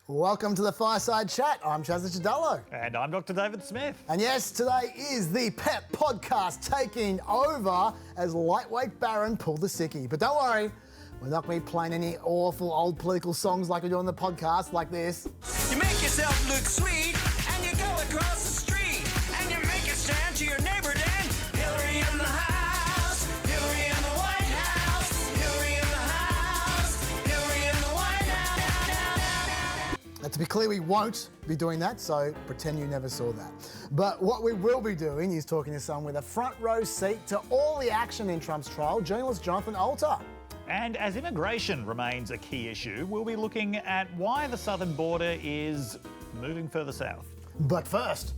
Welcome to the Fireside Chat. I'm Chaz Chidallo. And I'm Dr. David Smith. And yes, today is the PEP podcast taking over as lightweight Baron pulled the sickie. But don't worry, we're not going to be playing any awful old political songs like we do on the podcast like this. You make yourself look sweet, and you go across the street, and you make a stand to your neighbor Dan. Hillary in the house, Hillary in the White House, Hillary in the house, Hillary in the White House. Now, to be clear, we won't be doing that, so pretend you never saw that. But what we will be doing is talking to someone with a front row seat to all the action in Trump's trial, journalist Jonathan Alter. And as immigration remains a key issue, we'll be looking at why the southern border is moving further south. But first,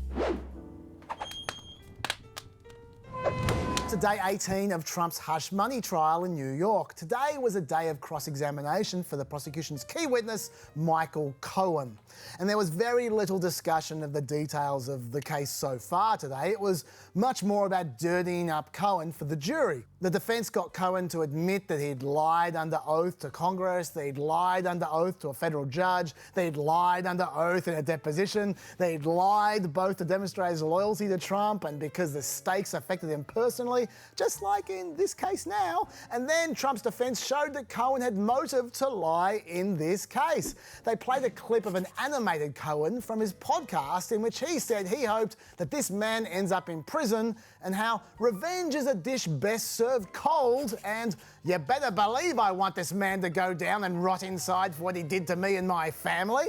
it's day 18 of Trump's hush money trial in New York. Today was a day of cross-examination for the prosecution's key witness, Michael Cohen. And there was very little discussion of the details of the case so far today. It was much more about dirtying up Cohen for the jury. The defence got Cohen to admit that he'd lied under oath to Congress, that he'd lied under oath to a federal judge, that he'd lied under oath in a deposition, that he'd lied both to demonstrate his loyalty to Trump and because the stakes affected him personally, just like in this case now. And then Trump's defence showed that Cohen had motive to lie in this case. They played a clip of an animated Cohen from his podcast in which he said he hoped that this man ends up in prison and how revenge is a dish best served cold and you better believe I want this man to go down and rot inside for what he did to me and my family.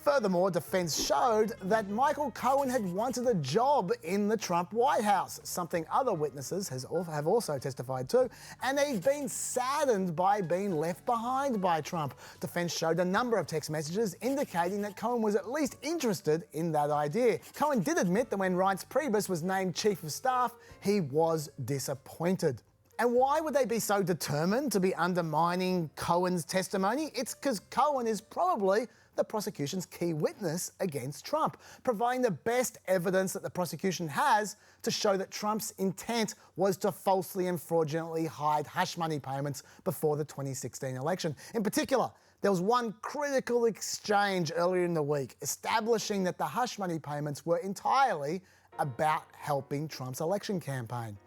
Furthermore, defence showed that Michael Cohen had wanted a job in the Trump White House, something other witnesses have also testified to, and he'd been saddened by being left behind by Trump. Defence showed a number of text messages indicating that Cohen was at least interested in that idea. Cohen did admit that when Reince Priebus was named Chief of Staff, he was disappointed. And why would they be so determined to be undermining Cohen's testimony? It's because Cohen is probably the prosecution's key witness against Trump, providing the best evidence that the prosecution has to show that Trump's intent was to falsely and fraudulently hide hush money payments before the 2016 election. In particular, there was one critical exchange earlier in the week establishing that the hush money payments were entirely about helping Trump's election campaign.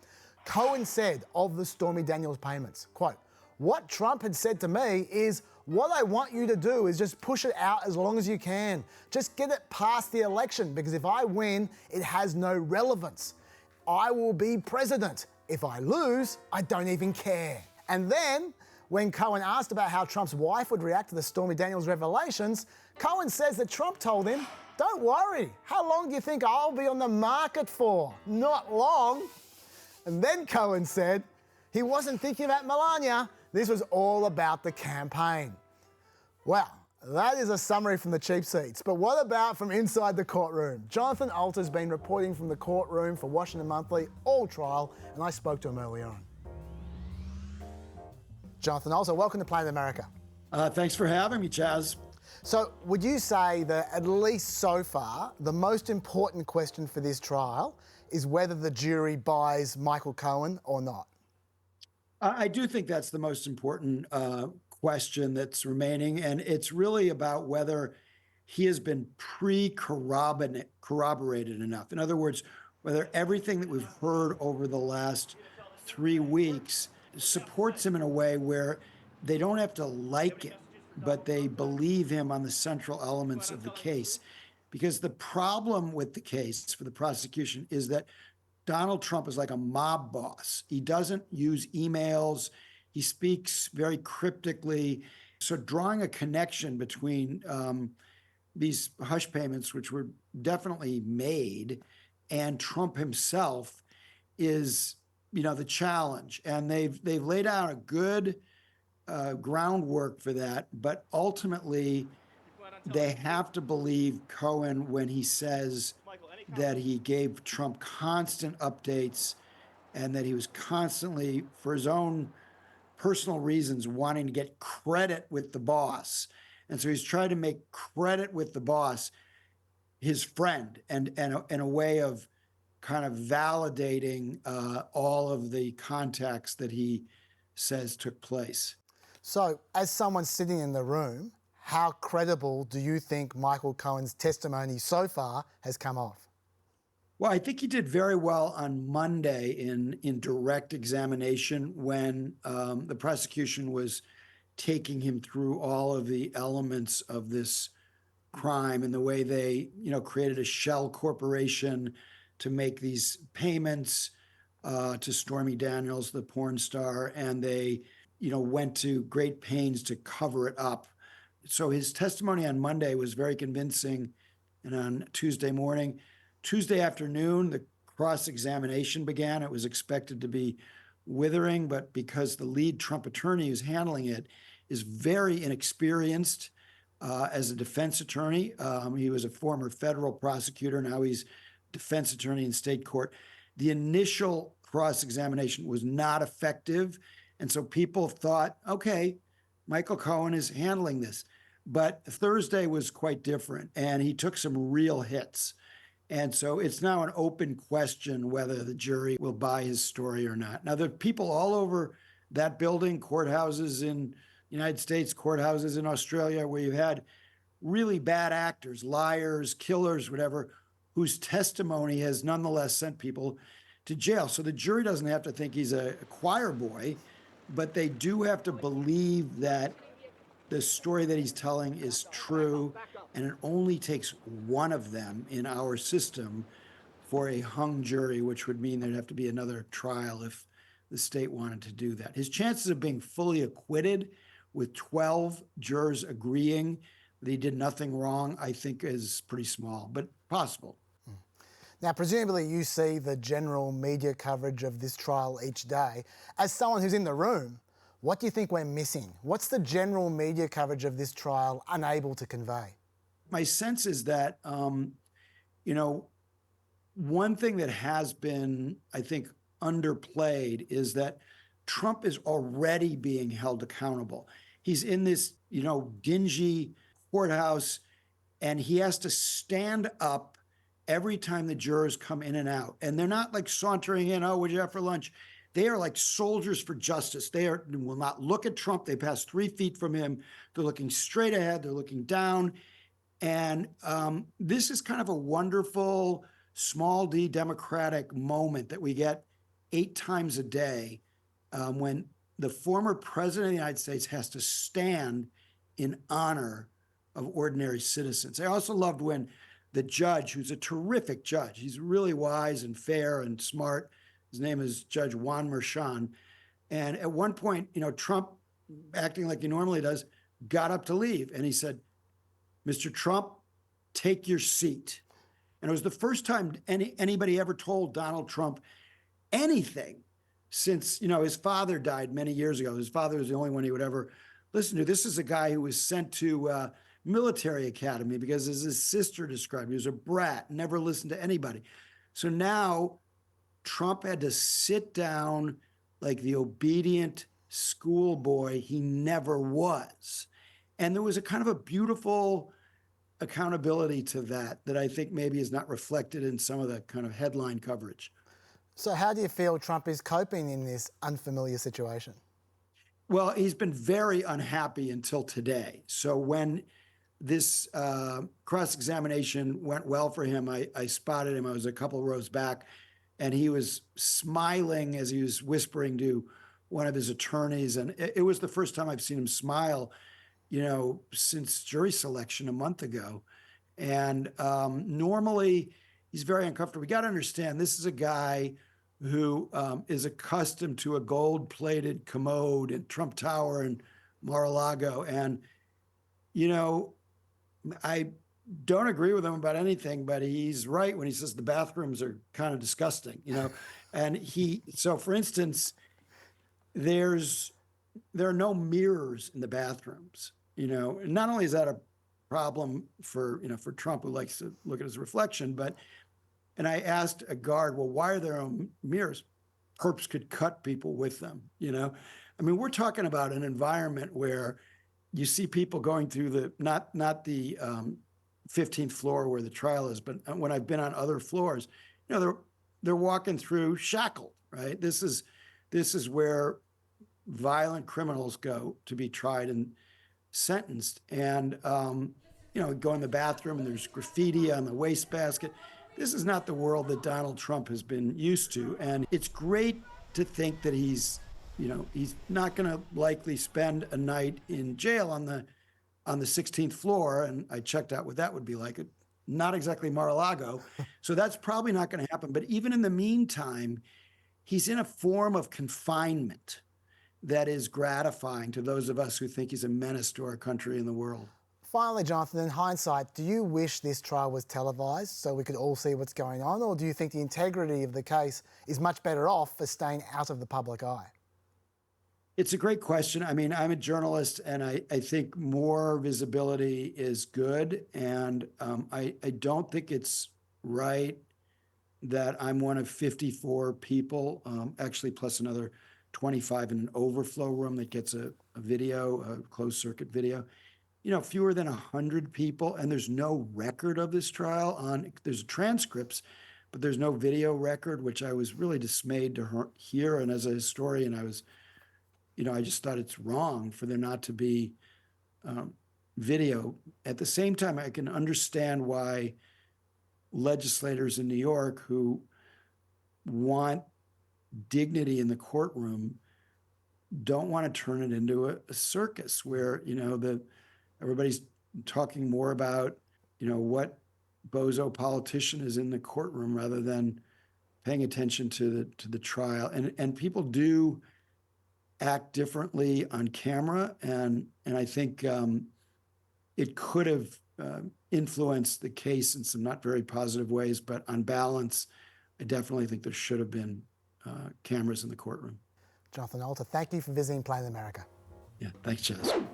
Cohen said of the Stormy Daniels payments, quote, "What Trump had said to me is, what I want you to do is just push it out as long as you can. Just get it past the election, because if I win, it has no relevance. I will be president. If I lose, I don't even care." And then, when Cohen asked about how Trump's wife would react to the Stormy Daniels revelations, Cohen says that Trump told him, "Don't worry, how long do you think I'll be on the market for? Not long." And then Cohen said he wasn't thinking about Melania. This was all about the campaign. Well, that is a summary from the cheap seats. But what about from inside the courtroom? Jonathan Alter's been reporting from the courtroom for Washington Monthly all trial, and I spoke to him earlier on. Jonathan Alter, welcome to Planet America. Thanks for having me, Chaz. So would you say that, at least so far, the most important question for this trial is whether the jury buys Michael Cohen or not? I do think that's the most important question that's remaining, and it's really about whether he has been corroborated enough. In other words, whether everything that we've heard over the last 3 weeks supports him in a way where they don't have to like him, but they believe him on the central elements of the case. Because the problem with the case for the prosecution is that Donald Trump is like a mob boss. He doesn't use emails. He speaks very cryptically. So drawing a connection between these hush payments, which were definitely made, and Trump himself is, the challenge. And they've laid out a good groundwork for that. But ultimately, they have to believe Cohen when he says that he gave Trump constant updates and that he was constantly, for his own personal reasons, wanting to get credit with the boss. And so he's trying to make credit with the boss his friend and in a way of kind of validating all of the contacts that he says took place. So as someone sitting in the room, How credible do you think Michael Cohen's testimony so far has come off? Well, I think he did very well on Monday in direct examination when the prosecution was taking him through all of the elements of this crime and the way they, created a shell corporation to make these payments to Stormy Daniels, the porn star, and they, went to great pains to cover it up. So his testimony on Monday was very convincing, and on Tuesday afternoon, the cross-examination began. It was expected to be withering, but because the lead Trump attorney who's handling it is very inexperienced as a defense attorney. He was a former federal prosecutor. Now he's defense attorney in state court. The initial cross-examination was not effective. And so people thought, okay, Michael Cohen is handling this. But Thursday was quite different, and he took some real hits. And so it's now an open question whether the jury will buy his story or not. Now, there are people all over that building, courthouses in the United States, courthouses in Australia, where you had really bad actors, liars, killers, whatever, whose testimony has nonetheless sent people to jail. So the jury doesn't have to think he's a choir boy, but they do have to believe that the story that he's telling is true, and it only takes one of them in our system for a hung jury, which would mean there'd have to be another trial if the state wanted to do that. His chances of being fully acquitted with 12 jurors agreeing that he did nothing wrong, I think is pretty small, but possible. Now, presumably you see the general media coverage of this trial each day. As someone who's in the room, what do you think we're missing? What's the general media coverage of this trial unable to convey? My sense is that, one thing that has been, I think, underplayed is that Trump is already being held accountable. He's in this, dingy courthouse, and he has to stand up every time the jurors come in and out. And they're not like sauntering in, oh, what'd you have for lunch? They are like soldiers for justice. They will not look at Trump. They pass 3 feet from him. They're looking straight ahead. They're looking down. And this is kind of a wonderful, small d democratic moment that we get 8 times a day when the former president of the United States has to stand in honor of ordinary citizens. I also loved when the judge, who's a terrific judge, he's really wise and fair and smart. His name is Judge Juan Merchan. And at one point, Trump, acting like he normally does, got up to leave. And he said, Mr. Trump, take your seat. And it was the first time anybody ever told Donald Trump anything since, his father died many years ago. His father was the only one he would ever listen to. This is a guy who was sent to military academy because, as his sister described, he was a brat, never listened to anybody. So now Trump had to sit down like the obedient schoolboy he never was. And there was a kind of a beautiful accountability to that I think maybe is not reflected in some of the kind of headline coverage. So how do you feel Trump is coping in this unfamiliar situation? Well, he's been very unhappy until today. So when this cross-examination went well for him, I spotted him. I was a couple rows back, and he was smiling as he was whispering to one of his attorneys. And it was the first time I've seen him smile, since jury selection a month ago. And normally he's very uncomfortable. We got to understand, this is a guy who is accustomed to a gold-plated commode in Trump Tower and Mar-a-Lago. And, I don't agree with him about anything, but he's right when he says the bathrooms are kind of disgusting, And so for instance, there are no mirrors in the bathrooms, And not only is that a problem for Trump, who likes to look at his reflection, and I asked a guard, well, why are there no mirrors? Perps could cut people with them, I mean, we're talking about an environment where you see people going through the, not the 15th floor where the trial is, but when I've been on other floors, they're walking through shackled, right? This is where violent criminals go to be tried. And sentenced. And, go in the bathroom and there's graffiti on the wastebasket. This is not the world that Donald Trump has been used to. And it's great to think that he's not going to likely spend a night in jail on the 16th floor. And I checked out what that would be like. Not exactly Mar-a-Lago. So that's probably not going to happen. But even in the meantime, he's in a form of confinement that is gratifying to those of us who think he's a menace to our country and the world. Finally, Jonathan, in hindsight, do you wish this trial was televised so we could all see what's going on, or do you think the integrity of the case is much better off for staying out of the public eye? It's a great question. I mean, I'm a journalist, and I think more visibility is good. And I don't think it's right that I'm one of 54 people, actually plus another 25 in an overflow room that gets a video, a closed circuit video. Fewer than 100 people, and there's no record of this trial. There's transcripts, but there's no video record, which I was really dismayed to hear. And as a historian, I was, I just thought it's wrong for there not to be video. At the same time, I can understand why legislators in New York who want dignity in the courtroom don't want to turn it into a circus where, everybody's talking more about, what bozo politician is in the courtroom rather than paying attention to the trial. And people do act differently on camera, and I think it could have influenced the case in some not very positive ways, but on balance, I definitely think there should have been cameras in the courtroom. Jonathan Alter, thank you for visiting Planet America. Yeah, thanks, Chaz.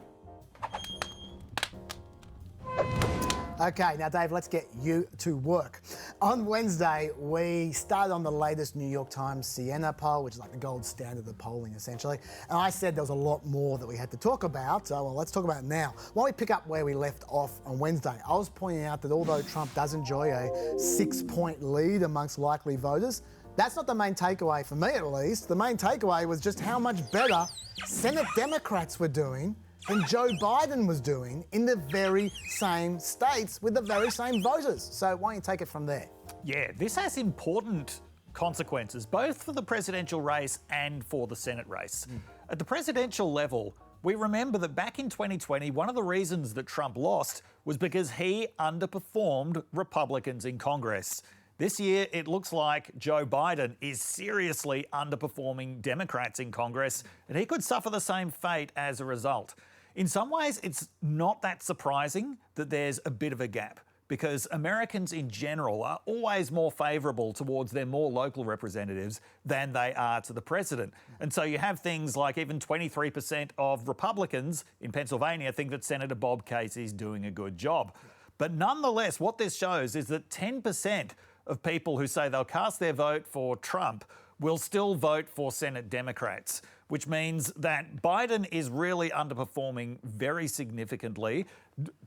Okay, now Dave, let's get you to work. On Wednesday, we started on the latest New York Times Sienna poll, which is like the gold standard of polling, essentially. And I said there was a lot more that we had to talk about, so well, let's talk about it now. Why don't we pick up where we left off on Wednesday? I was pointing out that although Trump does enjoy a 6-point lead amongst likely voters, that's not the main takeaway, for me at least. The main takeaway was just how much better Senate Democrats were doing than Joe Biden was doing in the very same states with the very same voters. So why don't you take it from there? Yeah, this has important consequences, both for the presidential race and for the Senate race. At the presidential level, we remember that back in 2020, one of the reasons that Trump lost was because he underperformed Republicans in Congress. This year, it looks like Joe Biden is seriously underperforming Democrats in Congress, and he could suffer the same fate as a result. In some ways, it's not that surprising that there's a bit of a gap, because Americans in general are always more favourable towards their more local representatives than they are to the president. And so you have things like even 23% of Republicans in Pennsylvania think that Senator Bob Casey is doing a good job. But nonetheless, what this shows is that 10% of people who say they'll cast their vote for Trump will still vote for Senate Democrats, which means that Biden is really underperforming very significantly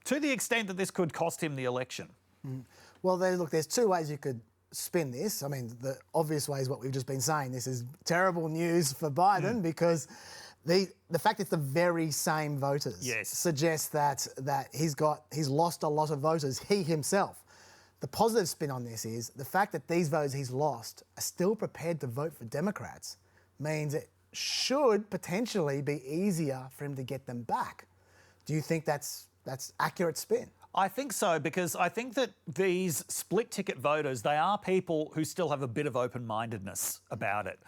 to the extent that this could cost him the election. Well, there's two ways you could spin this. I mean, the obvious way is what we've just been saying. This is terrible news for Biden because the fact it's the very same voters suggests that he's lost a lot of voters, he himself. The positive spin on this is the fact that these voters he's lost are still prepared to vote for Democrats means it should potentially be easier for him to get them back. Do you think that's accurate spin? I think so, because I think that these split ticket voters, they are people who still have a bit of open-mindedness about it.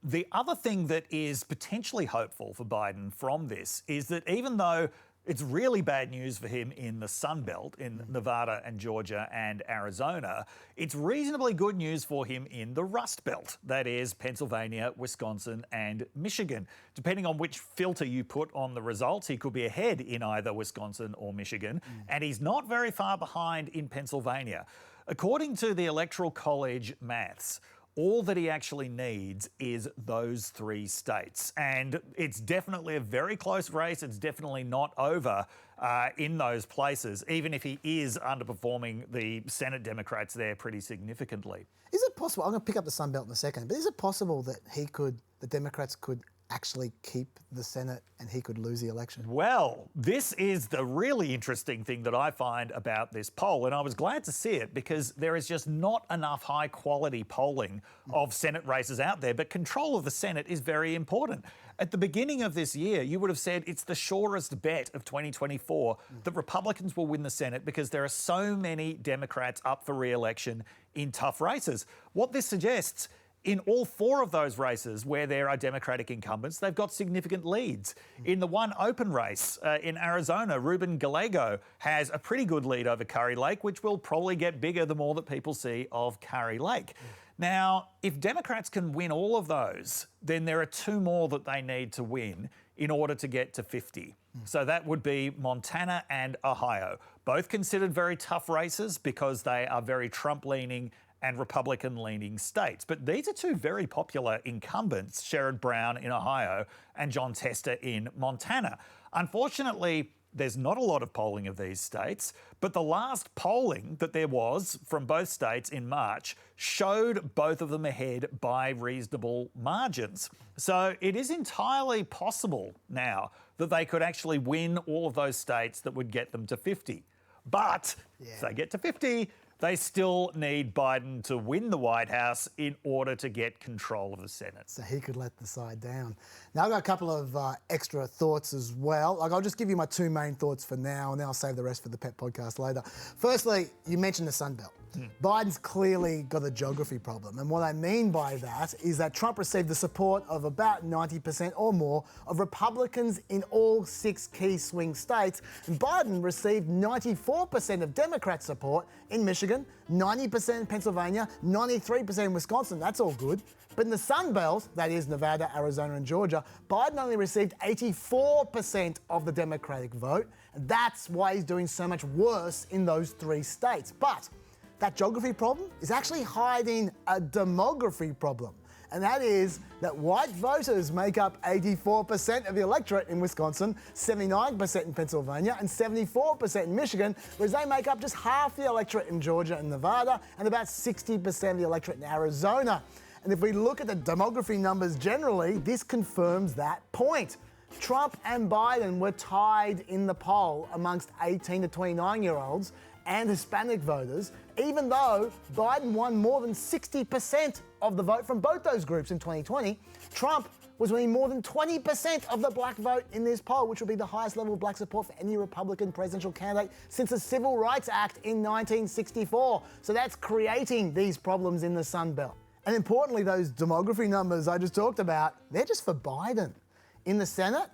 The other thing that is potentially hopeful for Biden from this is that even though it's really bad news for him in the Sun Belt, in Nevada and Georgia and Arizona, it's reasonably good news for him in the Rust Belt, that is Pennsylvania, Wisconsin and Michigan. Depending on which filter you put on the results, he could be ahead in either Wisconsin or Michigan, and he's not very far behind in Pennsylvania. According to the Electoral College maths, all that he actually needs is those three states. And it's definitely a very close race. It's definitely not over in those places, even if he is underperforming the Senate Democrats there pretty significantly. Is it possible, I'm going to pick up the Sun Belt in a second, but is it possible that the Democrats could actually keep the Senate and he could lose the election? Well, this is the really interesting thing that I find about this poll, and I was glad to see it because there is just not enough high quality polling of Senate races out there, but control of the Senate is very important. At the beginning of this year, you would have said it's the surest bet of 2024 that Republicans will win the Senate because there are so many Democrats up for re-election in tough races. What this suggests, in all four of those races where there are Democratic incumbents, they've got significant leads. In the one open race in Arizona, Ruben Gallego has a pretty good lead over Curry Lake, which will probably get bigger the more that people see of Curry Lake. Now, if Democrats can win all of those, then there are two more that they need to win in order to get to 50. So that would be Montana and Ohio, both considered very tough races because they are very Trump-leaning and Republican-leaning states. But these are two very popular incumbents, Sherrod Brown in Ohio and Jon Tester in Montana. Unfortunately, there's not a lot of polling of these states, but the last polling that there was from both states in March showed both of them ahead by reasonable margins. So it is entirely possible now that they could actually win all of those states that would get them to 50. But if they get to 50, they still need Biden to win the White House in order to get control of the Senate. So he could let the side down. Now, I've got a couple of extra thoughts as well. I'll just give you my two main thoughts for now, and then I'll save the rest for the Pet podcast later. Firstly, you mentioned the Sun Belt. Biden's clearly got a geography problem. And what I mean by that is that Trump received the support of about 90% or more of Republicans in all 6 key swing states. And Biden received 94% of Democrat support in Michigan, 90% in Pennsylvania, 93% in Wisconsin. That's all good. But in the Sun Belt, that is Nevada, Arizona, and Georgia, Biden only received 84% of the Democratic vote. And that's why he's doing so much worse in those 3 states. But that geography problem is actually hiding a demography problem. And that is that white voters make up 84% of the electorate in Wisconsin, 79% in Pennsylvania, and 74% in Michigan, whereas they make up just half the electorate in Georgia and Nevada, and about 60% of the electorate in Arizona. And if we look at the demography numbers generally, this confirms that point. Trump and Biden were tied in the poll amongst 18 to 29-year-olds and Hispanic voters, even though Biden won more than 60% of the vote from both those groups in 2020. Trump was winning more than 20% of the black vote in this poll, which would be the highest level of black support for any Republican presidential candidate since the Civil Rights Act in 1964. So that's creating these problems in the Sun Belt. And importantly, those demography numbers I just talked about, they're just for Biden. In the Senate,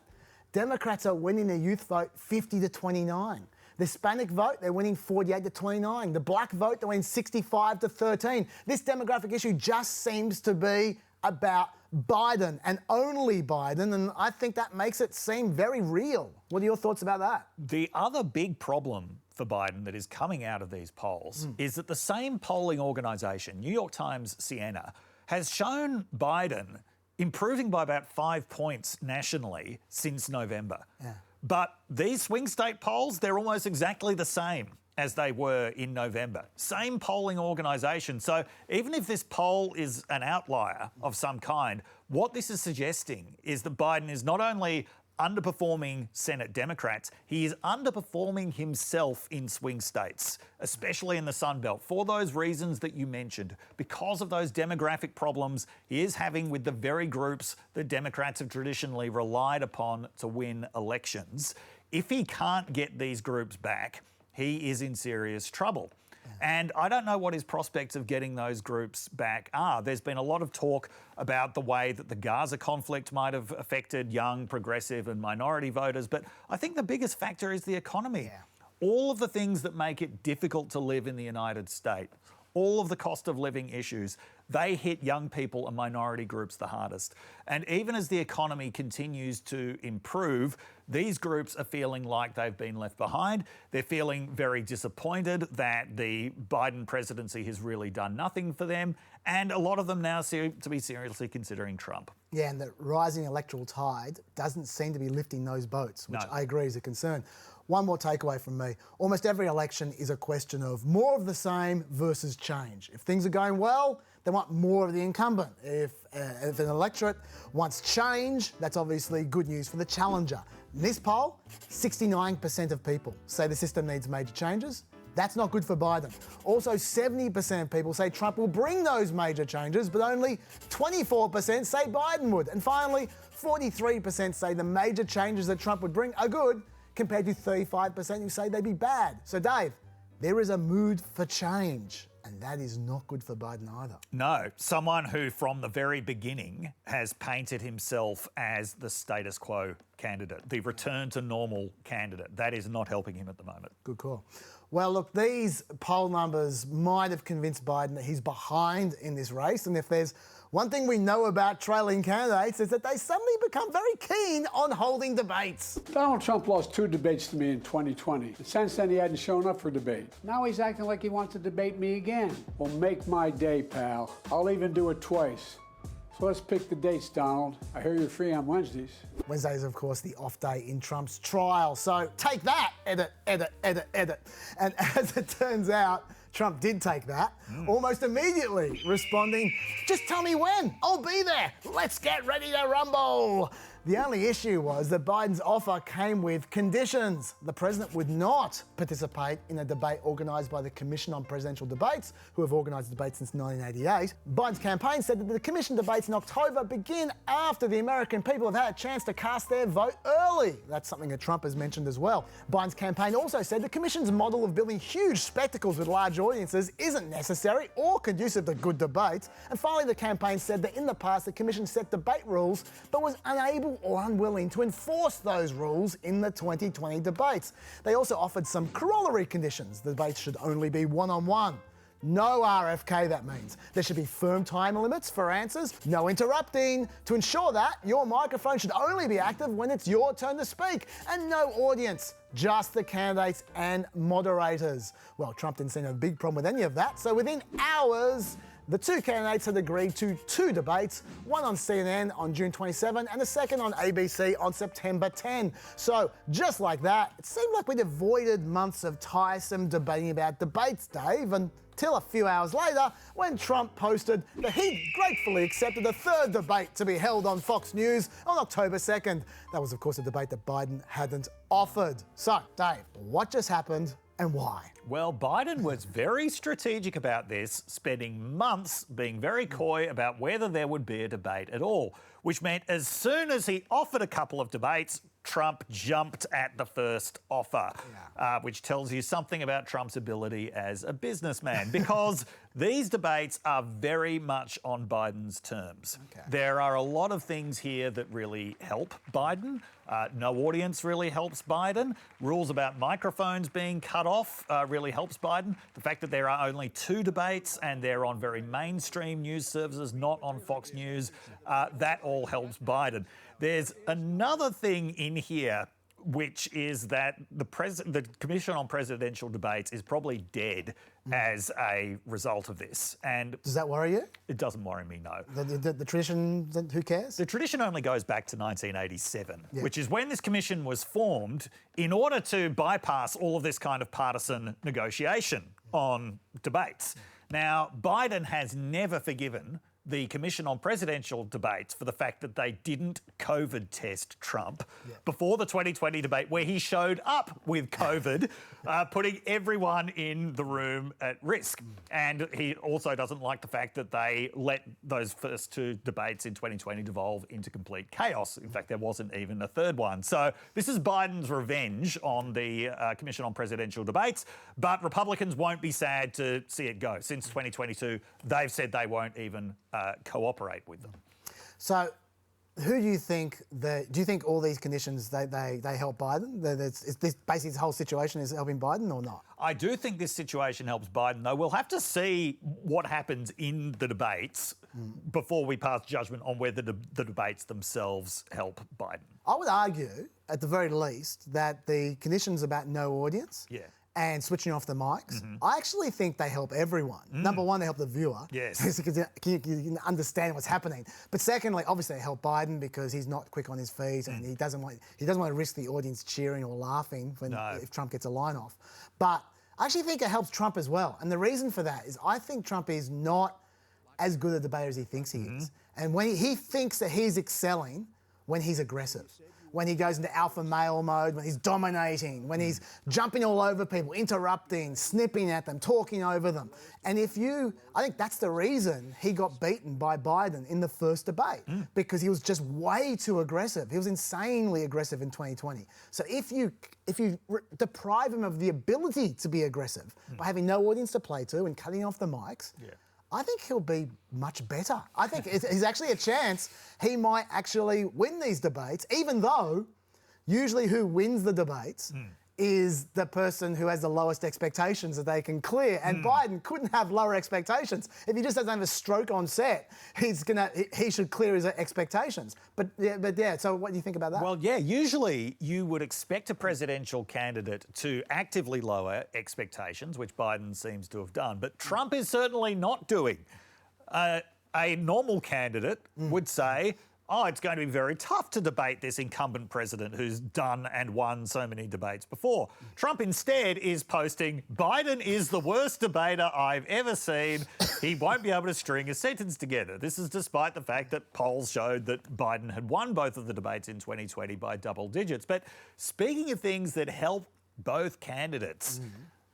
Democrats are winning the youth vote 50 to 29. The Hispanic vote, they're winning 48 to 29. The black vote, they're winning 65 to 13. This demographic issue just seems to be about Biden and only Biden, and I think that makes it seem very real. What are your thoughts about that? The other big problem for Biden that is coming out of these polls is that the same polling organisation, New York Times Sienna, has shown Biden improving by about 5 points nationally since November. Yeah. But these swing state polls, they're almost exactly the same as they were in November. Same polling organisation. So even if this poll is an outlier of some kind, what this is suggesting is that Biden is not only underperforming Senate Democrats, he is underperforming himself in swing states, especially in the Sun Belt, for those reasons that you mentioned. Because of those demographic problems he is having with the very groups that Democrats have traditionally relied upon to win elections. If he can't get these groups back, he is in serious trouble. And I don't know what his prospects of getting those groups back are. There's been a lot of talk about the way that the Gaza conflict might have affected young, progressive and minority voters, but I think the biggest factor is the economy. Yeah. All of the things that make it difficult to live in the United States, all of the cost of living issues, they hit young people and minority groups the hardest. And even as the economy continues to improve, these groups are feeling like they've been left behind. They're feeling very disappointed that the Biden presidency has really done nothing for them. And a lot of them now seem to be seriously considering Trump. Yeah, and the rising electoral tide doesn't seem to be lifting those boats, which No. I agree is a concern. one more takeaway from me. Almost every election is a question of more of the same versus change. If things are going well, they want more of the incumbent. If an electorate wants change, that's obviously good news for the challenger. In this poll, 69% of people say the system needs major changes. That's not good for Biden. Also, 70% of people say Trump will bring those major changes, but only 24% say Biden would. And finally, 43% say the major changes that Trump would bring are good, compared to 35% who say they'd be bad. So, Dave, there is a mood for change, and that is not good for Biden either. No, someone who from the very beginning has painted himself as the status quo candidate, the return to normal candidate. That is not helping him at the moment. Good call. Well, look, these poll numbers might have convinced Biden that he's behind in this race. And if there's one thing we know about trailing candidates is that they suddenly become very keen on holding debates. Donald Trump lost 2 debates to me in 2020. And since then, he hadn't shown up for debate. Now he's acting like he wants to debate me again. Well, make my day, pal. I'll even do it twice. So let's pick the dates, Donald. I hear you're free on Wednesdays. Wednesday is, of course, the off day in Trump's trial. So take that, edit. And as it turns out, Trump did take that, almost immediately responding, "Just tell me when, I'll be there. Let's get ready to rumble." The only issue was that Biden's offer came with conditions. The president would not participate in a debate organised by the Commission on Presidential Debates, who have organised debates since 1988. Biden's campaign said that the commission debates in October begin after the American people have had a chance to cast their vote early. That's something that Trump has mentioned as well. Biden's campaign also said the commission's model of building huge spectacles with large audiences isn't necessary or conducive to good debates. And finally, the campaign said that in the past the commission set debate rules but was unable or unwilling to enforce those rules in the 2020 debates. They also offered some corollary conditions. The debates should only be one-on-one. No RFK, that means. There should be firm time limits for answers, no interrupting, to ensure that your microphone should only be active when it's your turn to speak, and no audience, just the candidates and moderators. Well, Trump didn't seem to have a big problem with any of that, so within hours, the 2 candidates had agreed to 2 debates, one on CNN on June 27 and the second on ABC on September 10. So just like that, it seemed like we'd avoided months of tiresome debating about debates, Dave, until a few hours later when Trump posted that he'd gratefully accepted a 3rd debate to be held on Fox News on October 2nd. That was, of course, a debate that Biden hadn't offered. So, Dave, what just happened and why? Well, Biden was very strategic about this, spending months being very coy about whether there would be a debate at all, which meant as soon as he offered a couple of debates, Trump jumped at the first offer, which tells you something about Trump's ability as a businessman, because these debates are very much on Biden's terms. Okay. There are a lot of things here that really help Biden. No audience really helps Biden. Rules about microphones being cut off really helps Biden. The fact that there are only 2 debates and they're on very mainstream news services, not on Fox News, that all helps Biden. There's another thing in here, which is that the Commission on Presidential Debates is probably dead as a result of this. And does that worry you? It doesn't worry me, no. The tradition, who cares? The tradition only goes back to 1987, which is when this commission was formed in order to bypass all of this kind of partisan negotiation on debates. Now, Biden has never forgiven the Commission on Presidential Debates for the fact that they didn't COVID test Trump before the 2020 debate, where he showed up with COVID, putting everyone in the room at risk. And he also doesn't like the fact that they let those first 2 debates in 2020 devolve into complete chaos. In fact, there wasn't even a 3rd one. So this is Biden's revenge on the Commission on Presidential Debates, but Republicans won't be sad to see it go. Since 2022, they've said they won't even cooperate with them. So who do you think do you think all these conditions, they help Biden? Is this basically this whole situation is helping Biden or not? I do think this situation helps Biden, though. We'll have to see what happens in the debates before we pass judgment on whether the debates themselves help Biden. I would argue, at the very least, that the conditions about no audience and switching off the mics, I actually think they help everyone. Number one, they help the viewer. Yes. Because you can understand what's happening. But secondly, obviously they help Biden because he's not quick on his feet and he doesn't want to risk the audience cheering or laughing if Trump gets a line off. But I actually think it helps Trump as well. And the reason for that is I think Trump is not as good a debater as he thinks he is. And when he thinks that he's excelling when he's aggressive. When he goes into alpha male mode, when he's dominating, when he's jumping all over people, interrupting, snipping at them, talking over them. And I think that's the reason he got beaten by Biden in the first debate, because he was just way too aggressive. He was insanely aggressive in 2020. So if you deprive him of the ability to be aggressive by having no audience to play to and cutting off the mics, I think he'll be much better. I think there's actually a chance he might actually win these debates, even though usually who wins the debates is the person who has the lowest expectations that they can clear. And Biden couldn't have lower expectations. If he just doesn't have a stroke on set, he should clear his expectations. But yeah, so what do you think about that? Well, yeah, usually you would expect a presidential candidate to actively lower expectations, which Biden seems to have done. But Trump is certainly not doing. A normal candidate would say, oh, it's going to be very tough to debate this incumbent president who's done and won so many debates before. Trump instead is posting, Biden is the worst debater I've ever seen. He won't be able to string a sentence together. This is despite the fact that polls showed that Biden had won both of the debates in 2020 by double digits. But speaking of things that help both candidates,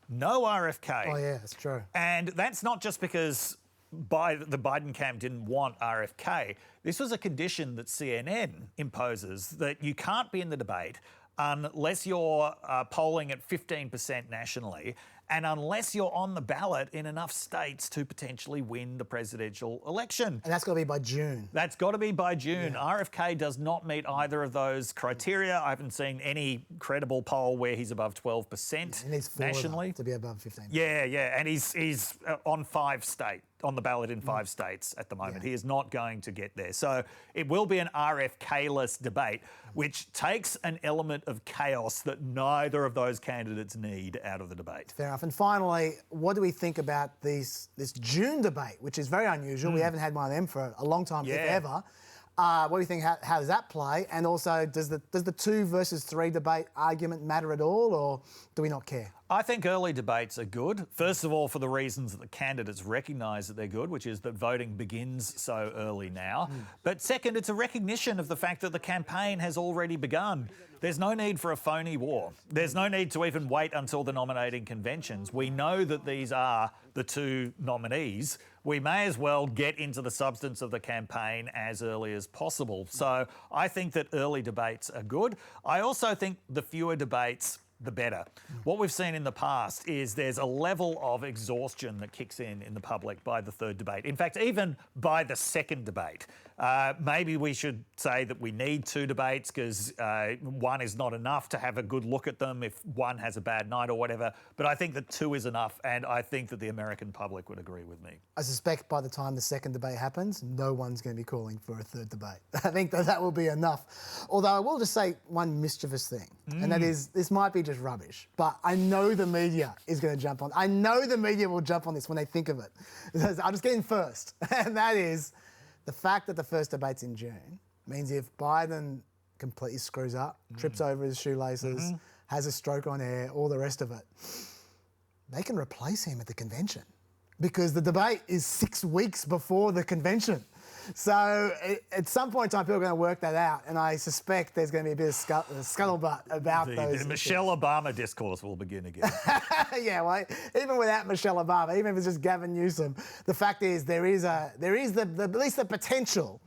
no RFK. Oh, yeah, that's true. And that's not just because the Biden camp didn't want RFK. This was a condition that CNN imposes, that you can't be in the debate unless you're polling at 15% nationally and unless you're on the ballot in enough states to potentially win the presidential election. And that's got to be by June. That's got to be by June. Yeah. RFK does not meet either of those criteria. I haven't seen any credible poll where he's above 12% he needs 4 nationally. To be above 15%. Yeah. And he's on on the ballot in 5 states at the moment. He is not going to get there. So it will be an RFK-less debate, which takes an element of chaos that neither of those candidates need out of the debate. Fair enough. And finally, what do we think about this June debate, which is very unusual? We haven't had one of them for a long time, if ever. What do you think? How does that play? And also, does the 2 versus 3 debate argument matter at all, or do we not care? I think early debates are good. First of all, for the reasons that the candidates recognise that they're good, which is that voting begins so early now. But second, it's a recognition of the fact that the campaign has already begun. There's no need for a phony war. There's no need to even wait until the nominating conventions. We know that these are the 2 nominees. We may as well get into the substance of the campaign as early as possible. So I think that early debates are good. I also think the fewer debates, the better. What we've seen in the past is there's a level of exhaustion that kicks in the public by the 3rd debate. In fact, even by the 2nd debate. Maybe we should say that we need 2 debates because 1 is not enough to have a good look at them if 1 has a bad night or whatever. But I think that 2 is enough, and I think that the American public would agree with me. I suspect by the time the 2nd debate happens, no one's going to be calling for a 3rd debate. I think that will be enough. Although I will just say one mischievous thing, and that is this might be just rubbish, but I know the media is going to jump on. I know the media will jump on this when they think of it. I'll just get in first, and that is the fact that the first debate's in June means if Biden completely screws up, trips over his shoelaces, has a stroke on air, all the rest of it, they can replace him at the convention because the debate is 6 weeks before the convention. So at some point in time, people are going to work that out, and I suspect there's going to be a bit of scuttlebutt about those. The Michelle Obama discourse will begin again. Yeah, well, even without Michelle Obama, even if it's just Gavin Newsom, the fact is there is at least the potential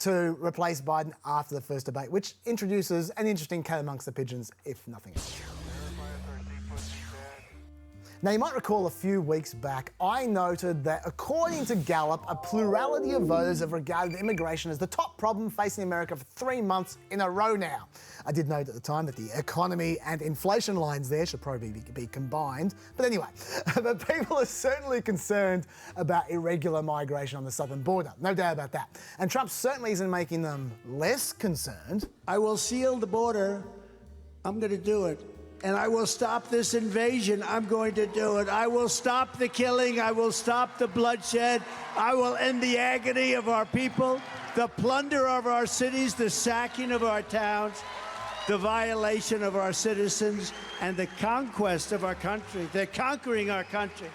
to replace Biden after the first debate, which introduces an interesting cat amongst the pigeons, if nothing else. Now, you might recall a few weeks back, I noted that according to Gallup, a plurality of voters have regarded immigration as the top problem facing America for 3 months in a row now. I did note at the time that the economy and inflation lines there should probably be combined. But anyway, but people are certainly concerned about irregular migration on the southern border. No doubt about that. And Trump certainly isn't making them less concerned. I will seal the border. I'm going to do it. and I will stop this invasion. I'm going to do it. I will stop the killing. I will stop the bloodshed. I will end the agony of our people, the plunder of our cities, the sacking of our towns, the violation of our citizens, and the conquest of our country. They're conquering our country.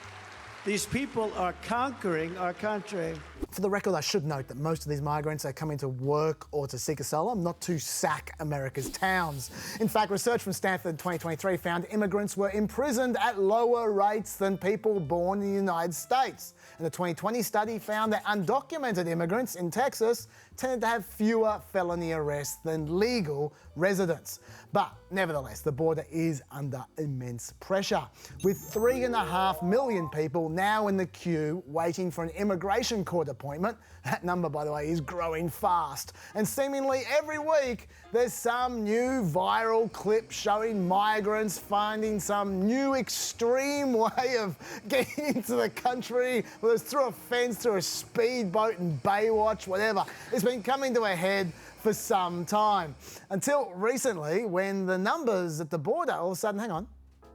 These people are conquering our country. For the record, I should note that most of these migrants are coming to work or to seek asylum, not to sack America's towns. In fact, research from Stanford in 2023 found immigrants were imprisoned at lower rates than people born in the United States. And the 2020 study found that undocumented immigrants in Texas tended to have fewer felony arrests than legal residents. But nevertheless, the border is under immense pressure, with 3.5 million people now in the queue waiting for an immigration court appointment. That number, by the way, is growing fast. And seemingly every week, there's some new viral clip showing migrants finding some new extreme way of getting into the country, whether it's through a fence, through a speedboat and Baywatch, whatever. It's been coming to a head for some time. Until recently, when the numbers at the border all of a sudden, hang on,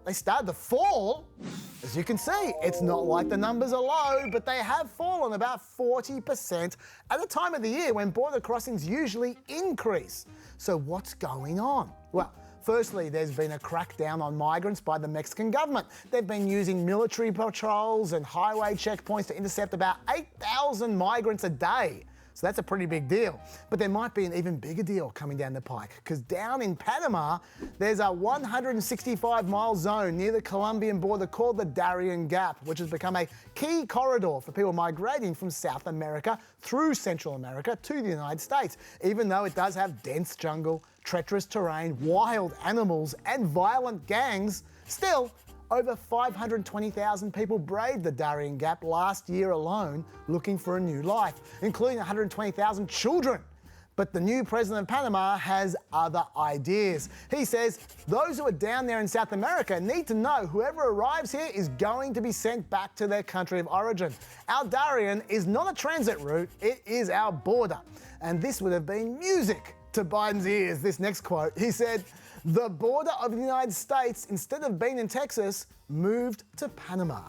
they started to fall. As you can see, it's not like the numbers are low, but they have fallen about 40% at a time of the year when border crossings usually increase. So what's going on? Well, firstly, there's been a crackdown on migrants by the Mexican government. They've been using military patrols and highway checkpoints to intercept about 8,000 migrants a day. So that's a pretty big deal. But there might be an even bigger deal coming down the pike, because down in Panama, there's a 165-mile zone near the Colombian border called the Darien Gap, which has become a key corridor for people migrating from South America through Central America to the United States. Even though it does have dense jungle, treacherous terrain, wild animals, and violent gangs, still, over 520,000 people braved the Darien Gap last year alone looking for a new life, including 120,000 children. But the new president of Panama has other ideas. He says those who are down there in South America need to know whoever arrives here is going to be sent back to their country of origin. Our Darien is not a transit route, it is our border. And this would have been music to Biden's ears, this next quote. He said, "The border of the United States, instead of being in Texas, moved to Panama."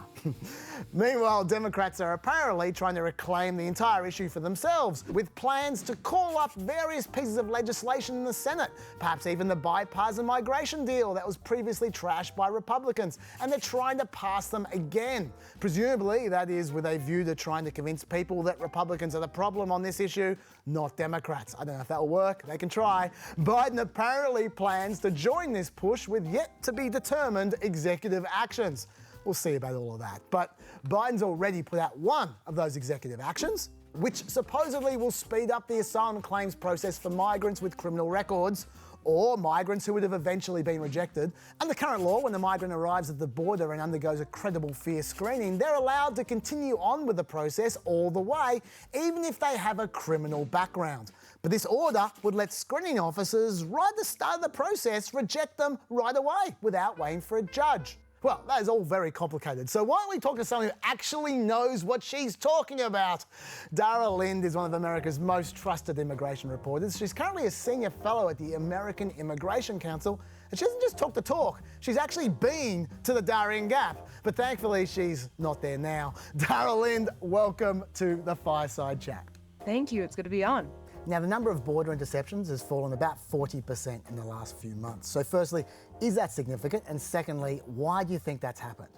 Meanwhile, Democrats are apparently trying to reclaim the entire issue for themselves, with plans to call up various pieces of legislation in the Senate, perhaps even the bipartisan migration deal that was previously trashed by Republicans, and they're trying to pass them again. Presumably, that is with a view to trying to convince people that Republicans are the problem on this issue, not Democrats. I don't know if that'll work, they can try. Biden apparently plans to join this push with yet to be determined executive actions. We'll see about all of that. But Biden's already put out one of those executive actions, which supposedly will speed up the asylum claims process for migrants with criminal records or migrants who would have eventually been rejected. Under current law, when the migrant arrives at the border and undergoes a credible fear screening, they're allowed to continue on with the process all the way, even if they have a criminal background. But this order would let screening officers, right at the start of the process, reject them right away without waiting for a judge. Well, that is all very complicated. So why don't we talk to someone who actually knows what she's talking about? Dara Lind is one of America's most trusted immigration reporters. She's currently a senior fellow at the American Immigration Council. And she doesn't just talk the talk, she's actually been to the Darien Gap. But thankfully, she's not there now. Dara Lind, welcome to the Fireside Chat. Thank you, it's good to be on. Now, the number of border interceptions has fallen about 40% in the last few months. So firstly, is that significant? And secondly, why do you think that's happened?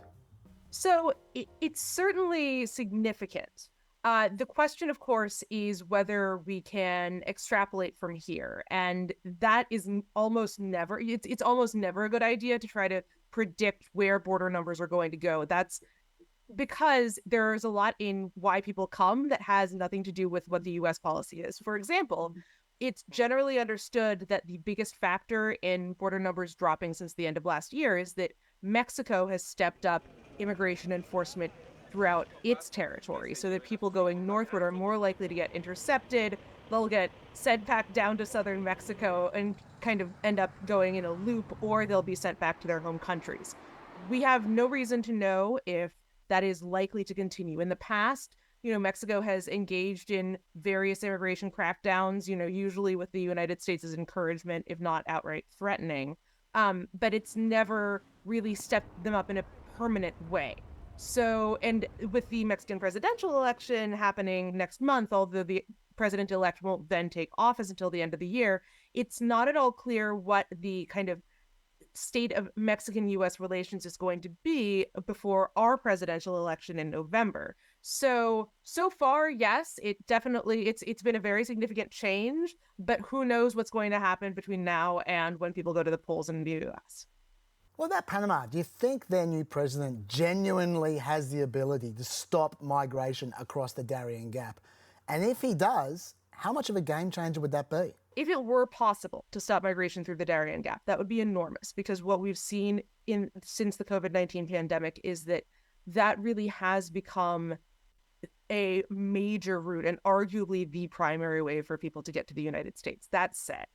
So it's certainly significant. The question, of course, is whether we can extrapolate from here. And that is almost never, it's almost never a good idea to try to predict where border numbers are going to go. That's because there's a lot in why people come that has nothing to do with what the U.S. policy is. For example, it's generally understood that the biggest factor in border numbers dropping since the end of last year is that Mexico has stepped up immigration enforcement throughout its territory, so that people going northward are more likely to get intercepted. They'll get sent back down to southern Mexico and kind of end up going in a loop, or they'll be sent back to their home countries. We have no reason to know if that is likely to continue. In the past, Mexico has engaged in various immigration crackdowns, usually with the United States' encouragement, if not outright threatening. but it's never really stepped them up in a permanent way. So, and with the Mexican presidential election happening next month, although the president-elect won't then take office until the end of the year, it's not at all clear what the kind of state of Mexican-U.S. relations is going to be before our presidential election in November. So far, yes, it's been a very significant change, but who knows what's going to happen between now and when people go to the polls in the U.S. What about Panama? Do you think their new president genuinely has the ability to stop migration across the Darien Gap? And if he does, how much of a game changer would that be? If it were possible to stop migration through the Darien Gap, that would be enormous, because what we've seen since the COVID-19 pandemic is that really has become a major route and arguably the primary way for people to get to the United States. That said,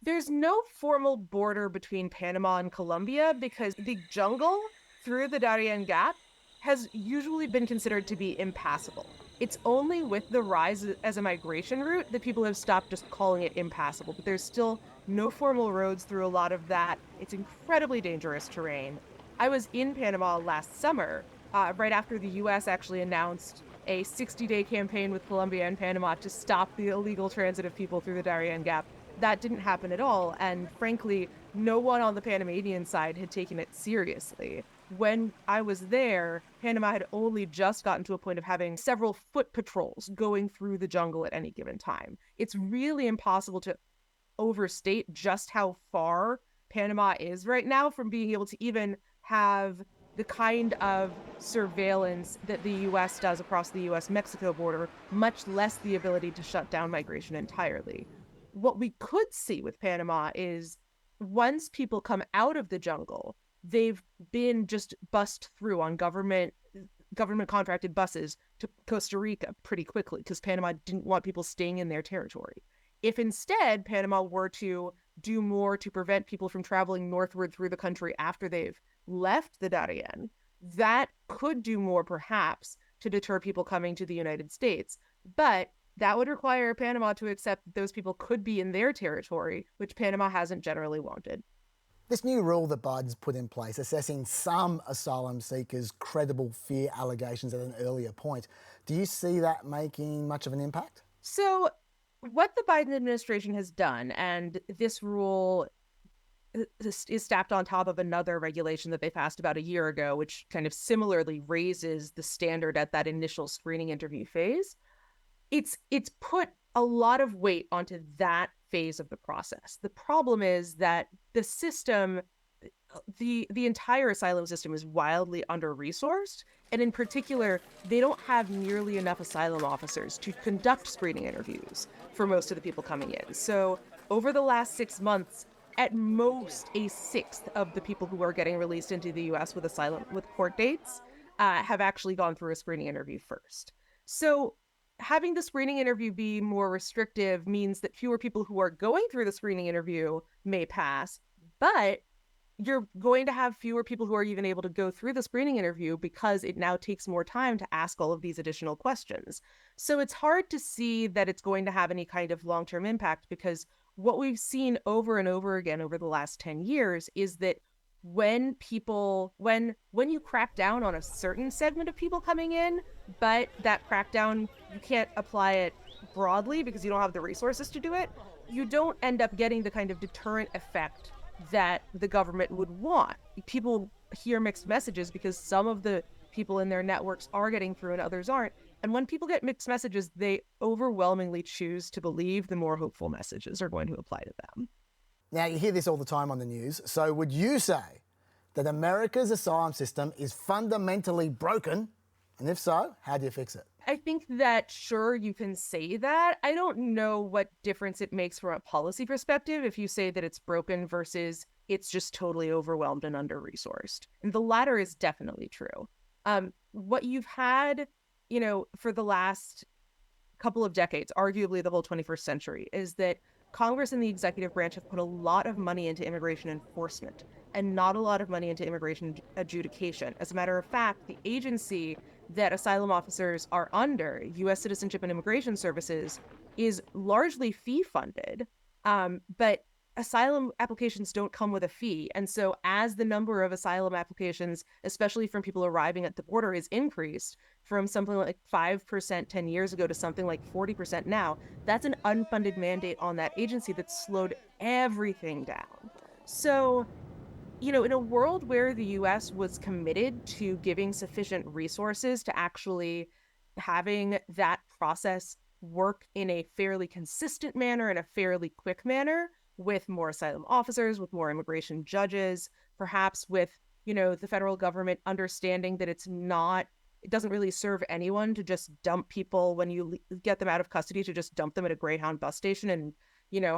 there's no formal border between Panama and Colombia because the jungle through the Darien Gap has usually been considered to be impassable. It's only with the rise as a migration route that people have stopped just calling it impassable, but there's still no formal roads through a lot of that. It's incredibly dangerous terrain. I was in Panama last summer, right after the U.S. actually announced a 60-day campaign with Colombia and Panama to stop the illegal transit of people through the Darien Gap. That didn't happen at all, and frankly, no one on the Panamanian side had taken it seriously. When I was there, Panama had only just gotten to a point of having several foot patrols going through the jungle at any given time. It's really impossible to overstate just how far Panama is right now from being able to even have the kind of surveillance that the U.S. does across the U.S.-Mexico border, much less the ability to shut down migration entirely. What we could see with Panama is once people come out of the jungle, they've been just bussed through on government contracted buses to Costa Rica pretty quickly because Panama didn't want people staying in their territory. If instead Panama were to do more to prevent people from traveling northward through the country after they've left the Darien, that could do more perhaps to deter people coming to the United States. But that would require Panama to accept that those people could be in their territory, which Panama hasn't generally wanted. This new rule that Biden's put in place, assessing some asylum seekers' credible fear allegations at an earlier point, do you see that making much of an impact? So what the Biden administration has done, and this rule is stacked on top of another regulation that they passed about a year ago, which kind of similarly raises the standard at that initial screening interview phase, it's put a lot of weight onto that phase of the process. The problem is that the system, the entire asylum system is wildly under-resourced, and in particular, they don't have nearly enough asylum officers to conduct screening interviews for most of the people coming in. So over the last 6 months, at most a sixth of the people who are getting released into the U.S. with court dates have actually gone through a screening interview first. So having the screening interview be more restrictive means that fewer people who are going through the screening interview may pass, but you're going to have fewer people who are even able to go through the screening interview because it now takes more time to ask all of these additional questions. So it's hard to see that it's going to have any kind of long-term impact, because what we've seen over and over again over the last 10 years is that when you crack down on a certain segment of people coming in, but that crackdown, you can't apply it broadly because you don't have the resources to do it, you don't end up getting the kind of deterrent effect that the government would want. People hear mixed messages because some of the people in their networks are getting through and others aren't. And when people get mixed messages, they overwhelmingly choose to believe the more hopeful messages are going to apply to them. Now, you hear this all the time on the news, so would you say that America's asylum system is fundamentally broken? And if so, how do you fix it? I think that, sure, you can say that. I don't know what difference it makes from a policy perspective if you say that it's broken versus it's just totally overwhelmed and under-resourced. And the latter is definitely true. What you've had, for the last couple of decades, arguably the whole 21st century, is that Congress and the executive branch have put a lot of money into immigration enforcement and not a lot of money into immigration adjudication. As a matter of fact, the agency that asylum officers are under, U.S. Citizenship and Immigration Services, is largely fee-funded, but asylum applications don't come with a fee. And so as the number of asylum applications, especially from people arriving at the border, is increased from something like 5% 10 years ago to something like 40% now, that's an unfunded mandate on that agency that slowed everything down. So, in a world where the US was committed to giving sufficient resources to actually having that process work in a fairly consistent manner, in a fairly quick manner, with more asylum officers, with more immigration judges, perhaps with, the federal government understanding that it doesn't really serve anyone to just dump people when you get them out of custody, to just dump them at a Greyhound bus station and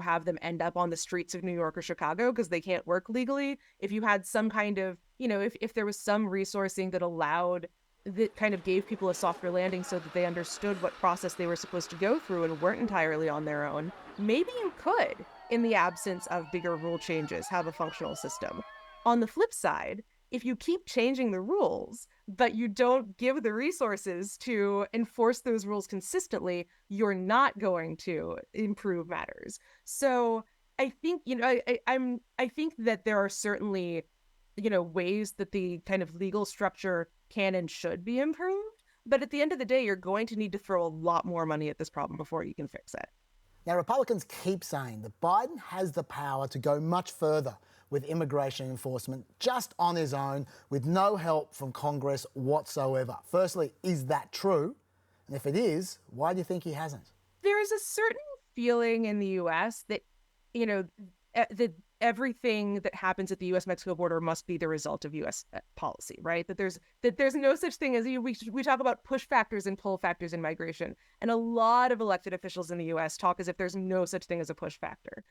have them end up on the streets of New York or Chicago because they can't work legally. If you had some kind of, if there was some resourcing that kind of gave people a softer landing so that they understood what process they were supposed to go through and weren't entirely on their own, maybe you could, in the absence of bigger rule changes, have a functional system. On the flip side, if you keep changing the rules, but you don't give the resources to enforce those rules consistently, you're not going to improve matters. So I think, I think that there are certainly, ways that the kind of legal structure can and should be improved. But at the end of the day, you're going to need to throw a lot more money at this problem before you can fix it. Now, Republicans keep saying that Biden has the power to go much further with immigration enforcement just on his own, with no help from Congress whatsoever. Firstly, is that true? And if it is, why do you think he hasn't? There is a certain feeling in the US that, that everything that happens at the US-Mexico border must be the result of US policy, right? That there's no such thing as, we talk about push factors and pull factors in migration. And a lot of elected officials in the US talk as if there's no such thing as a push factor.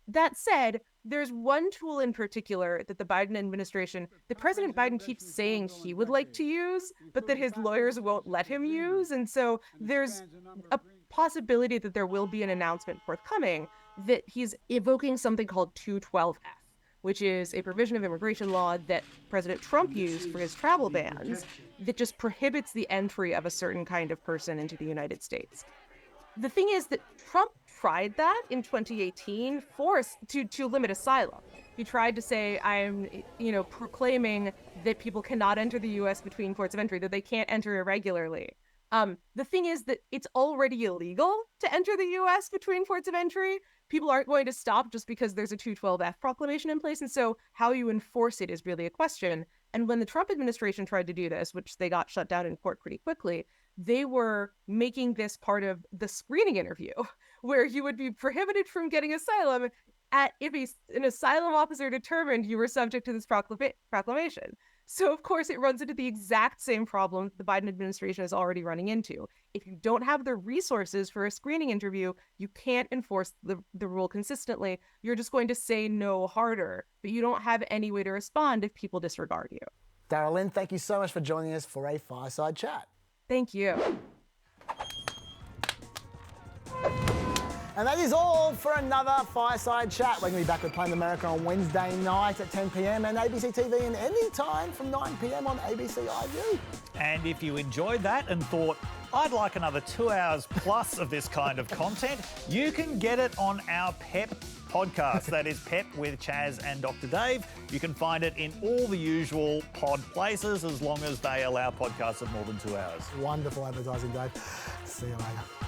That said, there's one tool in particular that the Biden administration, that President Biden keeps saying he would like to use, but that his lawyers won't let him use. And so there's a possibility that there will be an announcement forthcoming that he's evoking something called 212F, which is a provision of immigration law that President Trump used for his travel bans that just prohibits the entry of a certain kind of person into the United States. The thing is that Trump tried that in 2018 to limit asylum. He tried to say, I'm, proclaiming that people cannot enter the U.S. between ports of entry, that they can't enter irregularly. The thing is that it's already illegal to enter the U.S. between ports of entry. People aren't going to stop just because there's a 212F proclamation in place. And so how you enforce it is really a question. And when the Trump administration tried to do this, which they got shut down in court pretty quickly, they were making this part of the screening interview, where you would be prohibited from getting asylum if an asylum officer determined you were subject to this proclamation. So, of course, it runs into the exact same problem the Biden administration is already running into. If you don't have the resources for a screening interview, you can't enforce the rule consistently. You're just going to say no harder, but you don't have any way to respond if people disregard you. Darrell Lynn, thank you so much for joining us for a Fireside Chat. Thank you. And that is all for another Fireside Chat. We're going to be back with Planet America on Wednesday night at 10 p.m. and ABC TV and any time from 9 p.m. on ABC iView. And if you enjoyed that and thought, I'd like another 2 hours plus of this kind of content, you can get it on our PEP podcast. That is PEP with Chaz and Dr. Dave. You can find it in all the usual pod places as long as they allow podcasts of more than 2 hours. Wonderful advertising, Dave. See you later.